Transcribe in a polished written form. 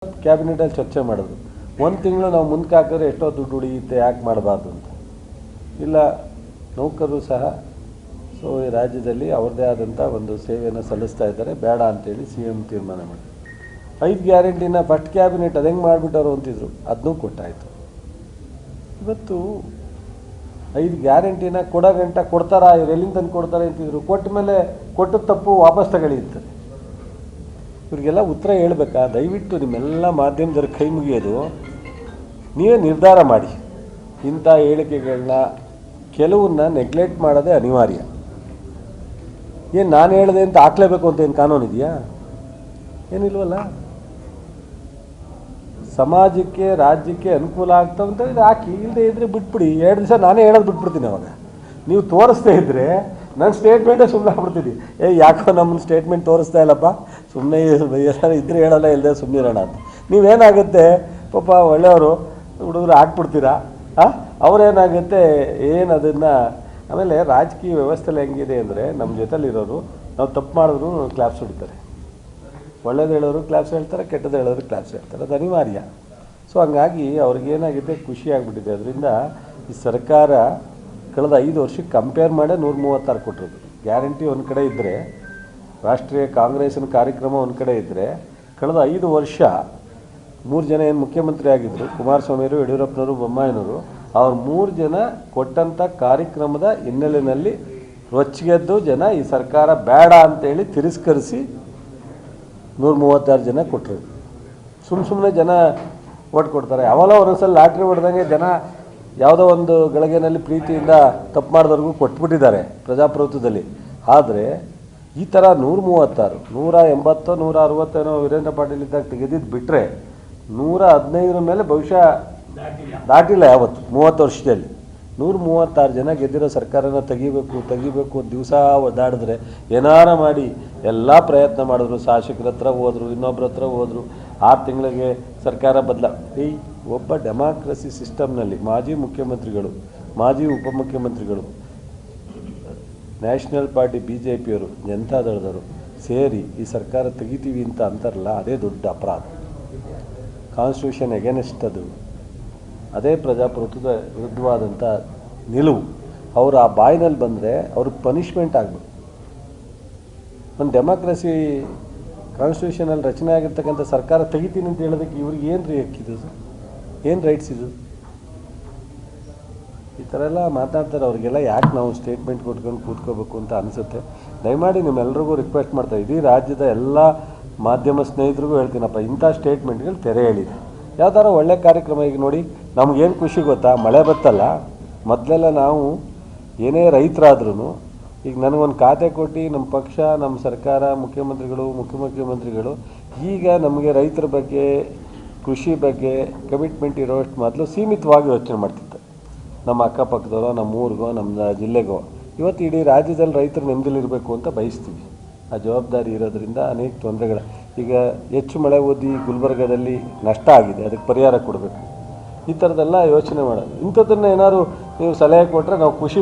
ಕ್ಯಾಬಿನೆಟಲ್ಲಿ ಚರ್ಚೆ ಮಾಡೋದು. ಒಂದು ತಿಂಗಳು ನಾವು ಮುಂದಕ್ಕೆ ಹಾಕಿದ್ರೆ ಎಷ್ಟೋ ದುಡ್ಡು ಉಳಿಯುತ್ತೆ, ಯಾಕೆ ಮಾಡಬಾರ್ದು ಅಂತ. ಇಲ್ಲ, ನೌಕರರು ಸಹ ಈ ರಾಜ್ಯದಲ್ಲಿ ಅವ್ರದ್ದೇ ಆದಂಥ ಒಂದು ಸೇವೆಯನ್ನು ಸಲ್ಲಿಸ್ತಾ ಇದ್ದಾರೆ, ಬೇಡ ಅಂತೇಳಿ CM ತೀರ್ಮಾನ ಮಾಡಿ 5 ಗ್ಯಾರಂಟಿನ ಫಸ್ಟ್ ಕ್ಯಾಬಿನೆಟ್ ಅದು ಹೆಂಗೆ ಮಾಡಿಬಿಟ್ಟವರು ಅಂತಿದ್ರು, ಅದನ್ನೂ ಕೊಟ್ಟಾಯಿತು. ಇವತ್ತು 5 ಗ್ಯಾರಂಟಿನ ಕೊಡೋ ಗಂಟ ಕೊಡ್ತಾರಾ, ಇವ್ರು ಎಲ್ಲಿಂದ ತಂದು ಕೊಡ್ತಾರೆ ಅಂತಿದ್ರು. ಕೊಟ್ಟ ಮೇಲೆ ಕೊಟ್ಟದ ತಪ್ಪು ವಾಪಸ್ ತಗೊಳ್ಳಿತ್ತು. ಇವರಿಗೆಲ್ಲ ಉತ್ತರ ಹೇಳಬೇಕಾ? ದಯವಿಟ್ಟು ನಿಮ್ಮೆಲ್ಲ ಮಾಧ್ಯಮದವ್ರ ಕೈ ಮುಗಿಯೋದು, ನೀವೇ ನಿರ್ಧಾರ ಮಾಡಿ. ಇಂಥ ಹೇಳಿಕೆಗಳನ್ನ ಕೆಲವನ್ನ ನೆಗ್ಲೆಕ್ಟ್ ಮಾಡೋದೇ ಅನಿವಾರ್ಯ. ಏನು ನಾನು ಹೇಳಿದೆ ಅಂತ ಹಾಕ್ಲೇಬೇಕು ಅಂತ ಏನು ಕಾನೂನು ಇದೆಯಾ? ಏನಿಲ್ವಲ್ಲ. ಸಮಾಜಕ್ಕೆ ರಾಜ್ಯಕ್ಕೆ ಅನುಕೂಲ ಆಗ್ತಾವಂತ ಇದು ಹಾಕಿ, ಇಲ್ಲದೆ ಇದ್ದರೆ ಬಿಟ್ಬಿಡಿ. 2 ದಿವಸ ನಾನೇ ಹೇಳೋದು ಬಿಟ್ಬಿಡ್ತೀನಿ. ಅವಾಗ ನೀವು ತೋರಿಸ್ತಾ ಇದ್ದರೆ ನನ್ನ ಸ್ಟೇಟ್ಮೆಂಟೇ ಸುಮ್ಮನೆ ಆಗ್ಬಿಡ್ತೀನಿ. ಯಾಕೋ ನಮ್ಮನ್ನು ಸ್ಟೇಟ್ಮೆಂಟ್ ತೋರಿಸ್ತಾ ಇಲ್ಲಪ್ಪ, ಸುಮ್ಮನೆ ಎಲ್ಲರೂ ಇದ್ರೆ ಹೇಳಲ್ಲ, ಇಲ್ಲದೆ ಸುಮ್ಮನಿರೋಣ ಅಂತ. ನೀವೇನಾಗುತ್ತೆ ಪಾಪ ಒಳ್ಳೆಯವರು ಹುಡುಗರು ಹಾಕ್ಬಿಡ್ತೀರಾ. ಅವರೇನಾಗುತ್ತೆ ಏನು ಅದನ್ನು. ಆಮೇಲೆ ರಾಜಕೀಯ ವ್ಯವಸ್ಥೆಯಲ್ಲಿ ಹೆಂಗಿದೆ ಅಂದರೆ, ನಮ್ಮ ಜೊತೆಲಿರೋರು ನಾವು ತಪ್ಪು ಮಾಡಿದ್ರು ಕ್ಲಾಪ್ಸ್ ಹೊಡಿತಾರೆ. ಒಳ್ಳೇದು ಹೇಳೋರು ಕ್ಲಾಪ್ಸ್ ಹೇಳ್ತಾರೆ, ಕೆಟ್ಟದ್ದು ಹೇಳೋರು ಕ್ಲಾಪ್ಸ್ ಹೇಳ್ತಾರೆ. ಅದು ಅನಿವಾರ್ಯ. ಸೊ ಹಂಗಾಗಿ ಅವ್ರಿಗೇನಾಗಿದೆ, ಖುಷಿ ಆಗಿಬಿಟ್ಟಿದೆ. ಅದರಿಂದ ಈ ಸರ್ಕಾರ ಕಳೆದ 5 ವರ್ಷಕ್ಕೆ ಕಂಪೇರ್ ಮಾಡೇ 136 ಕೊಟ್ಟಿರೋದು. ಗ್ಯಾರಂಟಿ ಒಂದು ಕಡೆ ಇದ್ದರೆ, ರಾಷ್ಟ್ರೀಯ ಕಾಂಗ್ರೆಸ್ಸಿನ ಕಾರ್ಯಕ್ರಮ ಒಂದು ಕಡೆ ಇದ್ದರೆ, ಕಳೆದ 5 ವರ್ಷ 3 ಜನ ಏನು ಮುಖ್ಯಮಂತ್ರಿ ಆಗಿದ್ದರು, ಕುಮಾರಸ್ವಾಮಿಯವರು, ಯಡಿಯೂರಪ್ಪನವರು, ಬೊಮ್ಮಾಯಿನವರು, ಅವ್ರು 3 ಜನ ಕೊಟ್ಟಂಥ ಕಾರ್ಯಕ್ರಮದ ಹಿನ್ನೆಲೆಯಲ್ಲಿ ರೊಚ್ಚಿಗೆದ್ದು ಜನ ಈ ಸರ್ಕಾರ ಬೇಡ ಅಂತೇಳಿ ತಿರಸ್ಕರಿಸಿ 136 ಜನ ಕೊಟ್ಟರು. ಸುಮ್ಮನೆ ಜನ ಓಟ್ ಕೊಡ್ತಾರೆ. ಅವೆಲ್ಲ ಒಂದೊಂದ್ಸಲ ಲಾಟ್ರಿ ಹೊಡೆದಂಗೆ ಜನ ಯಾವುದೋ ಒಂದು ಗಳಿಗೆನಲ್ಲಿ ಪ್ರೀತಿಯಿಂದ ತಪ್ಪು ಮಾಡಿದವ್ರಿಗೂ ಕೊಟ್ಬಿಟ್ಟಿದ್ದಾರೆ ಪ್ರಜಾಪ್ರಭುತ್ವದಲ್ಲಿ. ಆದರೆ ಈ ಥರ 136, 180, 160 ವೀರೇಂದ್ರ ಪಾಟೀಲ್ ಇದ್ದಾಗ ತೆಗೆದಿದ್ದು ಬಿಟ್ಟರೆ 115 ಮೇಲೆ ಬಹುಶಃ ದಾಟಿಲ್ಲ ಯಾವತ್ತು 30 ವರ್ಷದಲ್ಲಿ. 136 ಜನ ಗೆದ್ದಿರೋ ಸರ್ಕಾರನ ತೆಗಿಬೇಕು ದಿವಸ ಒದ್ದಾಡಿದ್ರೆ, ಏನಾರ ಮಾಡಿ ಎಲ್ಲ ಪ್ರಯತ್ನ ಮಾಡಿದ್ರು. ಶಾಸಕರ ಹತ್ರ ಹೋದರು, ಇನ್ನೊಬ್ಬರ ಹತ್ರ ಹೋದರು. 6 ತಿಂಗಳಿಗೆ ಸರ್ಕಾರ ಒಬ್ಬ ಡೆಮಾಕ್ರಸಿ ಸಿಸ್ಟಮ್ನಲ್ಲಿ ಮಾಜಿ ಮುಖ್ಯಮಂತ್ರಿಗಳು, ಮಾಜಿ ಉಪಮುಖ್ಯಮಂತ್ರಿಗಳು, ನ್ಯಾಷನಲ್ ಪಾರ್ಟಿ BJPಯವರು, ಜನತಾದಳದವರು ಸೇರಿ ಈ ಸರ್ಕಾರ ತೆಗಿತೀವಿ ಅಂತ ಅಂತಾರಲ್ಲ, ಅದೇ ದೊಡ್ಡ ಅಪರಾಧ. ಕಾನ್ಸ್ಟಿಟ್ಯೂಷನ್ ಎಗೇನೆಸ್ಟ್ ಅದು. ಅದೇ ಪ್ರಜಾಪ್ರಭುತ್ವದ ವಿರುದ್ಧವಾದಂಥ ನಿಲುವು. ಅವರು ಆ ಬಾಯಿನಲ್ಲಿ ಬಂದರೆ ಅವ್ರಿಗೆ ಪನಿಷ್ಮೆಂಟ್ ಆಗಬೇಕು. ಒಂದು ಡೆಮಾಕ್ರಸಿ ಕಾನ್ಸ್ಟಿಟ್ಯೂಷನಲ್ಲಿ ರಚನೆ ಆಗಿರ್ತಕ್ಕಂಥ ಸರ್ಕಾರ ತೆಗಿತೀನಿ ಅಂತ ಹೇಳೋದಕ್ಕೆ ಇವ್ರಿಗೆ ಏನು ಹಕ್ಕಿದು, ಏನು ರೈಟ್ಸ್ ಇದು? ಈ ಥರ ಎಲ್ಲ ಮಾತಾಡ್ತಾರೆ. ಅವ್ರಿಗೆಲ್ಲ ಯಾಕೆ ನಾವು ಸ್ಟೇಟ್ಮೆಂಟ್ ಕೊಟ್ಕೊಂಡು ಕೂತ್ಕೋಬೇಕು ಅಂತ ಅನಿಸುತ್ತೆ. ದಯಮಾಡಿ ನಿಮ್ಮೆಲ್ಲರಿಗೂ ರಿಕ್ವೆಸ್ಟ್ ಮಾಡ್ತಾರೆ, ಇಡೀ ರಾಜ್ಯದ ಎಲ್ಲ ಮಾಧ್ಯಮ ಸ್ನೇಹಿತರಿಗೂ ಹೇಳ್ತೀನಪ್ಪ, ಇಂಥ ಸ್ಟೇಟ್ಮೆಂಟ್ಗಳು ತೆರೆ ಹೇಳಿದೆ. ಯಾವ್ದಾರ ಒಳ್ಳೆ ಕಾರ್ಯಕ್ರಮ. ಈಗ ನೋಡಿ, ನಮಗೇನು ಖುಷಿ ಗೊತ್ತಾ, ಮಳೆ ಬತ್ತಲ್ಲ, ಮೊದಲೆಲ್ಲ ನಾವು ಏನೇ ರೈತರಾದ್ರೂ ಈಗ ನನಗೊಂದು ಖಾತೆ ಕೊಟ್ಟು ನಮ್ಮ ಪಕ್ಷ, ನಮ್ಮ ಸರ್ಕಾರ, ಮುಖ್ಯಮಂತ್ರಿಗಳು ಈಗ ನಮಗೆ ರೈತರ ಬಗ್ಗೆ, ಕೃಷಿ ಬಗ್ಗೆ ಕಮಿಟ್ಮೆಂಟ್ ಇರೋಷ್ಟು ಮೊದಲು ಸೀಮಿತವಾಗಿ ಯೋಚನೆ ಮಾಡ್ತಿತ್ತು. ನಮ್ಮ ಅಕ್ಕಪಕ್ಕದವರೋ, ನಮ್ಮ ಊರಿಗೋ, ನಮ್ಮ ಜಿಲ್ಲೆಗೋ. ಇವತ್ತು ಇಡೀ ರಾಜ್ಯದಲ್ಲಿ ರೈತರು ನೆಮ್ಮದಿಲಿರಬೇಕು ಅಂತ ಬಯಸ್ತೀವಿ. ಆ ಜವಾಬ್ದಾರಿ ಇರೋದ್ರಿಂದ ಅನೇಕ ತೊಂದರೆಗಳು. ಈಗ ಹೆಚ್ಚು ಮಳೆ ಓದಿ ಗುಲ್ಬರ್ಗದಲ್ಲಿ ನಷ್ಟ ಆಗಿದೆ, ಅದಕ್ಕೆ ಪರಿಹಾರ ಕೊಡಬೇಕು. ಈ ಥರದ್ದೆಲ್ಲ ಯೋಚನೆ ಮಾಡೋದು. ಇಂಥದ್ದನ್ನು ಏನಾದ್ರು ನೀವು ಸಲಹೆ ಕೊಟ್ಟರೆ ನಾವು ಖುಷಿ